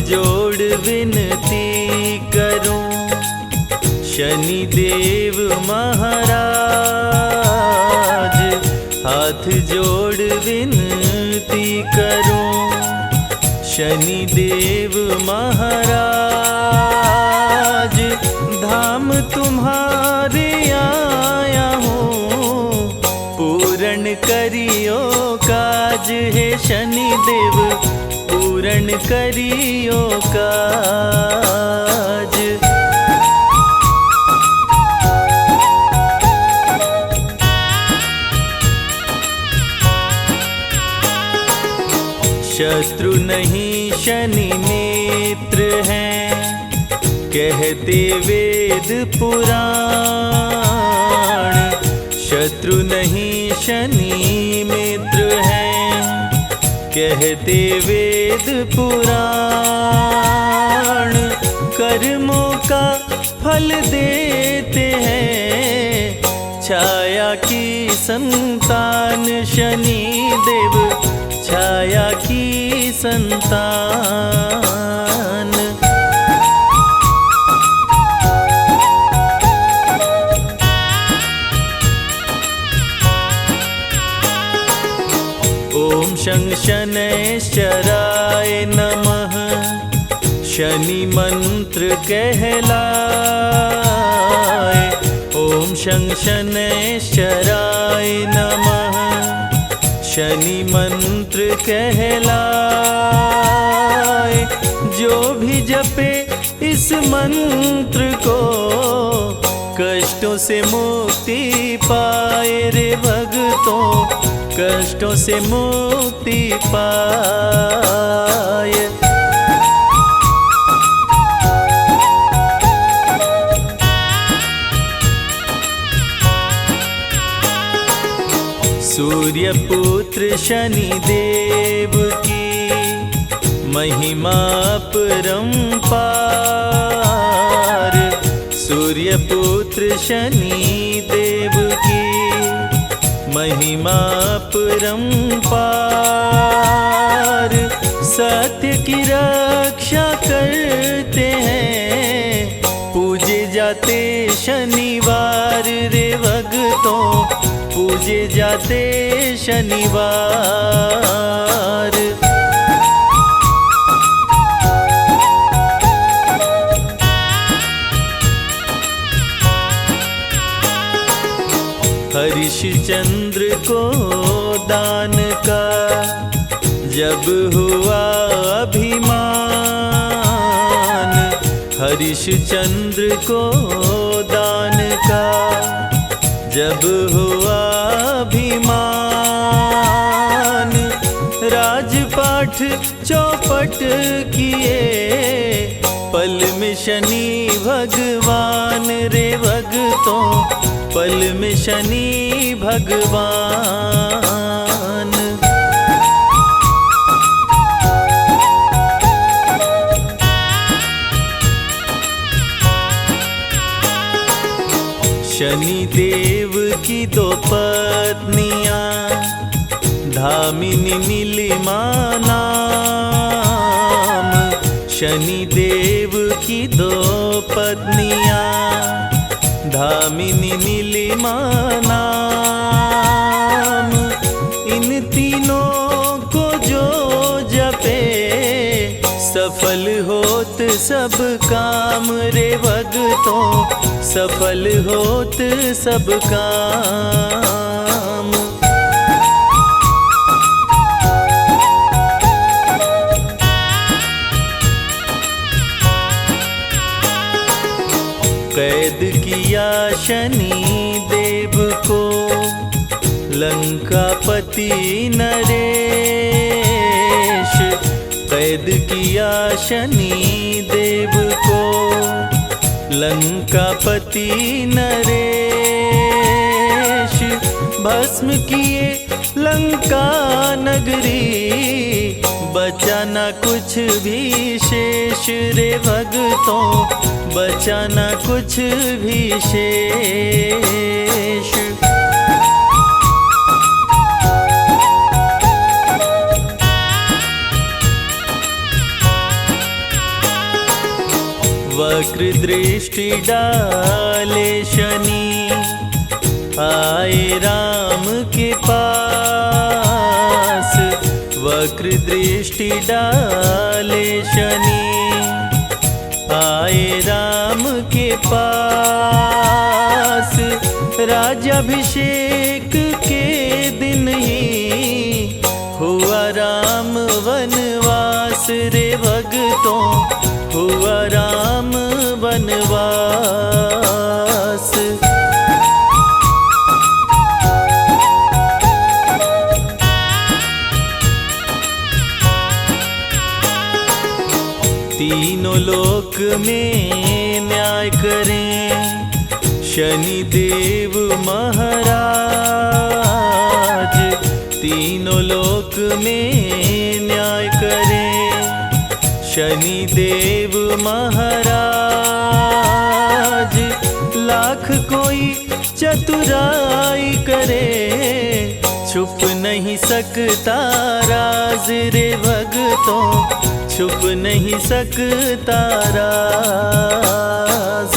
जोड़ विनती करूं, शनिदेव महाराज। हाथ जोड़ विनती करूं, शनिदेव महाराज। धाम तुम्हारे आया हूँ, पूर्ण करियो काज है शनिदेव, पूर्ण करियो काज। शत्रु नहीं शनि नेत्र हैं, कहते वेद पुराण। शत्रु नहीं शनि मित्र हैं, कहते वेद पुराण। कर्मों का फल देते हैं, छाया की संतान शनि देव, छाया की संतान। ओम शं शनैश्चराय नमः, शनि मंत्र कहलाए। ओम शं शनैश्चराय नमः, शनि मंत्र कहलाए। जो भी जपे इस मंत्र को, कष्टों से मुक्ति पाए रे भक्तों, कष्टों से मुक्ति पाए। सूर्य पुत्र शनिदेव की महिमा परंपार। सूर्य पुत्र शनिदेव की महिमा परंपार। सत्य की रक्षा करते हैं, पूजे जाते शनिवार रे भक्तों, पूजे जाते शनिवार। हरिश्चंद्र को दान का जब हुआ अभिमान, हरिश्चंद्र को दान का जब हुआ अभिमान। राजपाठ चौपट किए, पल में शनि भगवान रे भक्तों, पल में शनि भगवान। शनि देव की दो पत्नियां, धामिनी नीलिमा नाम। शनि देव की दो पत्नियां, धामिनी नीलिमा नाम। इन तीनों को जो जपे, सफल होत सब काम रे भक्तों, सफल होत सब काम। कैद किया शनि देव को लंकापति नरेश। कैद किया शनि देव को लंकापति नरेश। भस्म किए लंका नगरी, बचा ना कुछ भी शेष रे भक्तों, बचा ना कुछ भी शेष। वक्र दृष्टि डाले शनि, आए राम के पास। वक्र दृष्टि डाले शनि, आए राम के पास। राज्याभिषेक के दिन ही हुआ राम वनवास रे भक्तों, हुआ राम वनवास। तीनों लोक में न्याय करें शनि देव महाराज। तीनों लोक में न्याय करें शनि देव महाराज। लाख कोई चतुराई करे, छुप नहीं सकता राज रे भक्तों, छुप नहीं सकता राज।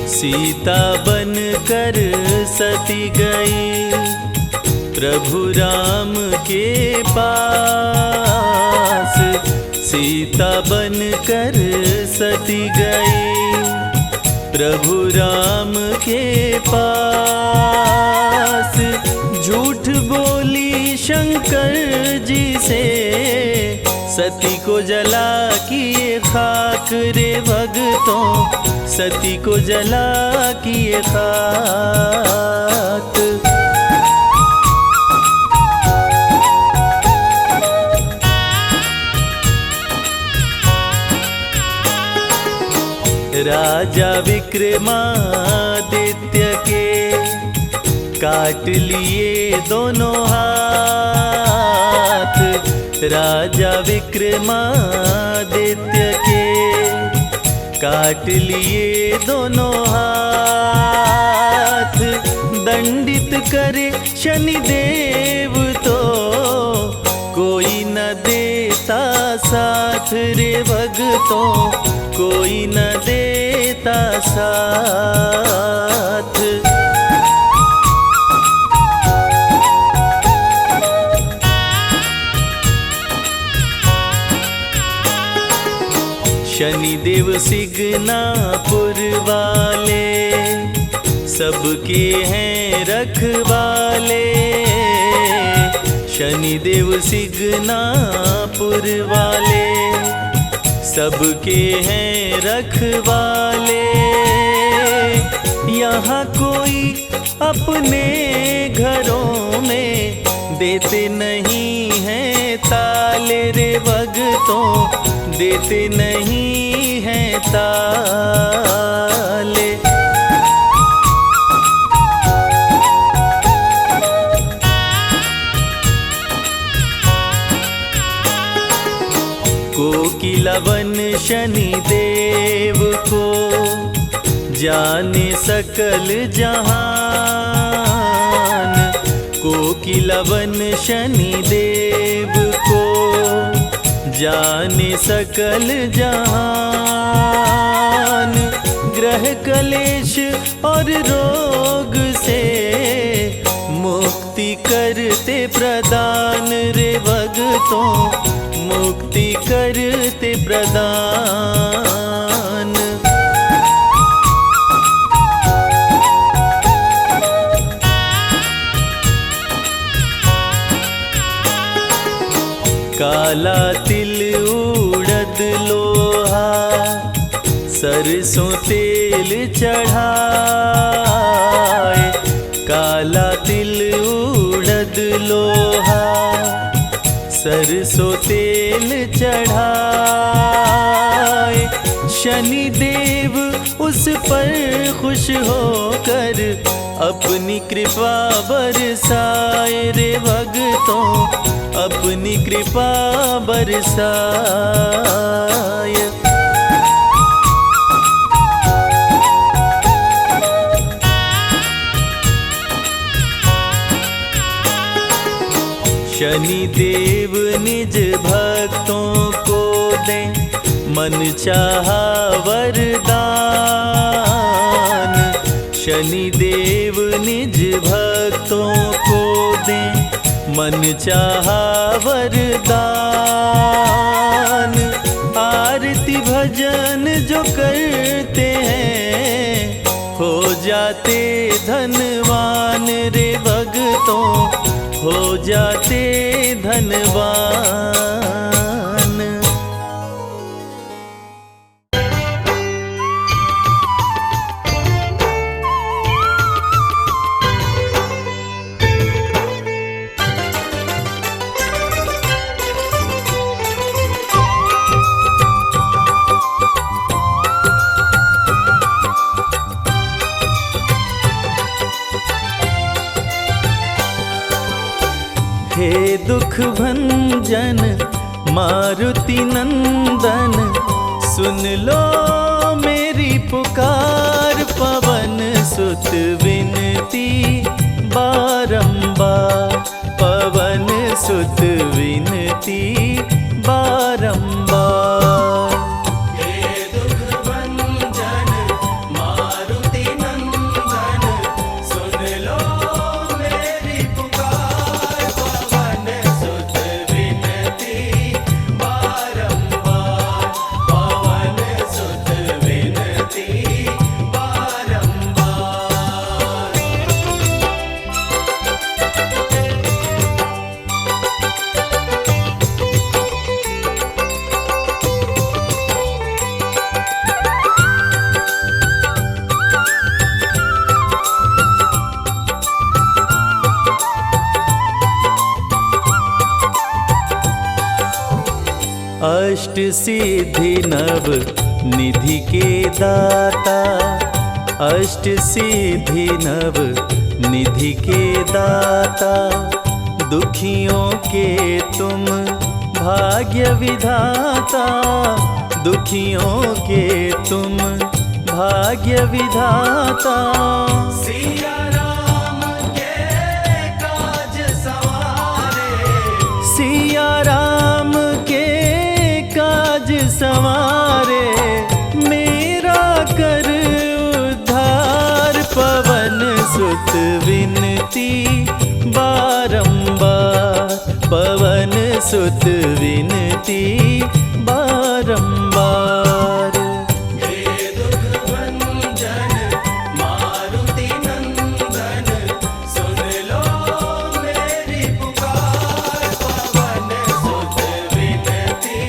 सीता बन कर सती गई प्रभु राम के पास। सीता बन कर सती गई प्रभु राम के पास। झूठ बोली शंकर जी से, सती को जला किए खाक रे भक्तों, सती को जला किए खाक। राजा विक्रमादित्य के काट लिए दोनों हाथ। राजा विक्रमादित्य के काट लिए दोनों हाथ। दंडित करे शनि देव तो कोई न देता साथ रे भक्तों, कोई न देता साथ। शनिदेव सिगनापुर वाले, सबके हैं रखवाले। शनिदेव सिगनापुर वाले, सबके हैं रखवाले। यहाँ कोई अपने घरों में देते नहीं हैं ताले रे भक्तों, देते नहीं हैं ताले। कोकिलवन शनि देव को जाने सकल जहान। कोकिलवन शनि देव को जाने सकल जहान। ग्रह कलेश और रोग से मुक्ति करते प्रदान रे भक्तों, मुक्ति करते प्रदान। काला तिल उड़द लोहा, सरसों तेल चढ़ाए। काला तिल उड़द लोहा, सरसों तेल चढ़ाए। शनि देव उस पर खुश होकर अपनी कृपा बरसाए रे भक्तों, अपनी कृपा बरसाए। शनि देव निज भक्तों को दे मन चाहा वरदान। शनि देव निज भक्तों को दे मन चाहा वरदान। आरती भजन जो करते हैं हो जाते धनवान रे भक्तों, हो जाते धनवान। हे दुख भंजन मारुति नंदन, सुन लो मेरी पुकार। पवन सुत विनती बारंबार, पवन सुत विनती बारंबार। हे दुख भंजन मारुति नंदन, सुन लो मेरी पुकार। पवन सुत विनती बारंबार, पवन सुत विनती बारंबार। अष्ट सिद्धि नव निधि के दाता, अष्ट सिद्धि नव निधि के दाता। दुखियों के तुम भाग्य विधाता, दुखियों के तुम भाग्य विधाता। सिया राम के काज सवारे, सिया राम के काज सवारे। मेरा कर उद्धार, पवन सुत विनती बारंबार, पवन सुत विनती बारंबार। हे दुख भंजन मारुति नंदन, सुन लो मेरी पुकार। पवन सुत विनती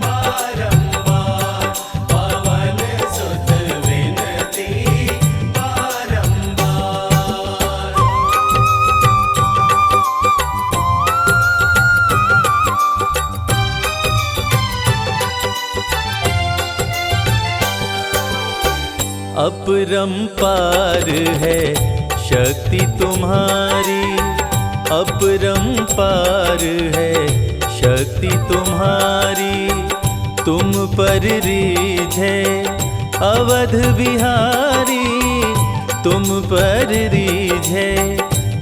बारंबार, पवन सुत विनती बारंबार। अपरंपार है शक्ति तुम्हारी, अपरंपार है शक्ति तुम्हारी। तुम पर रीझे अवध बिहारी, तुम पर रीझे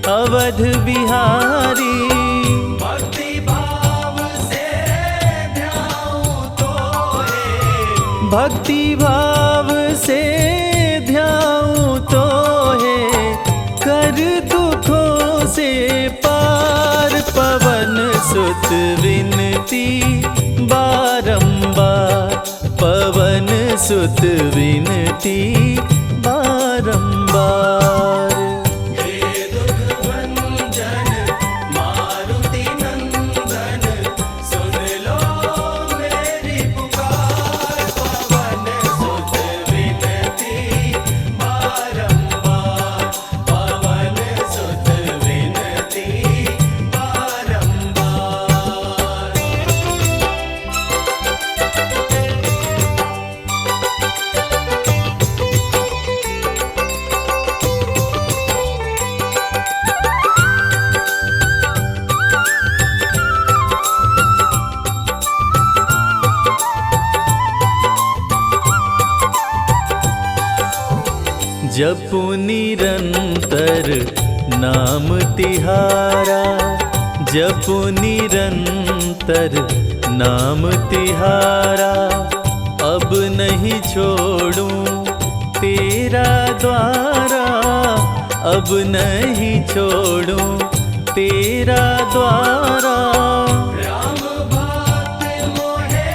अवध बिहारी। भक्ति भाव से ध्याऊं तो है, भक्ति भाव से ध्याऊं तो है। कर दुखों से पार, पवन सुत विनती बारंबार, पवन सुत विनती बारंबार। हे दुख भंजन मारुति नंदन, सुन लो मेरी पुकार। पवन सुत विनती बारंबार, पवन सुत विनती बारंबार। जपु निरंतर नाम तिहारा, जपु निरंतर नाम तिहारा, अब नहीं छोड़ूं तेरा द्वारा, अब नहीं छोड़ूं तेरा द्वारा। राम भक्त मोहे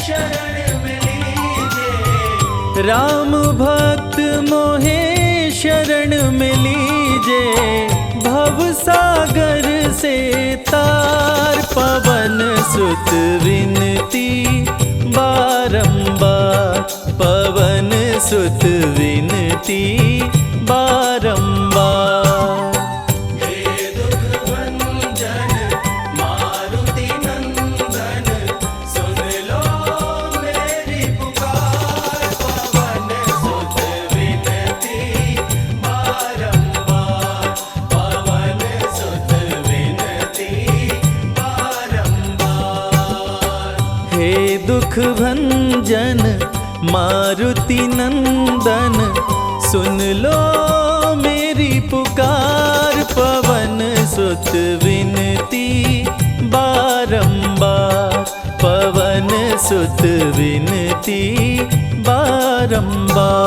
शरण में लीजे, राम भक्त मोहे शरण में लीजे, भव सागर से तार। पवन सुत विनती बारंबार, पवन सुत विनती बारंबार। हे दुख भंजन मारुति नंदन, सुन लो मेरी पुकार। पवन सुत विनती बारंबार, पवन सुत विनती बारंबार। हे दुख भंजन मारुति नंदन, सुन लो मेरी पुकार। पवन सुत विनती बारंबार, पवन सुत विनती बारंबार।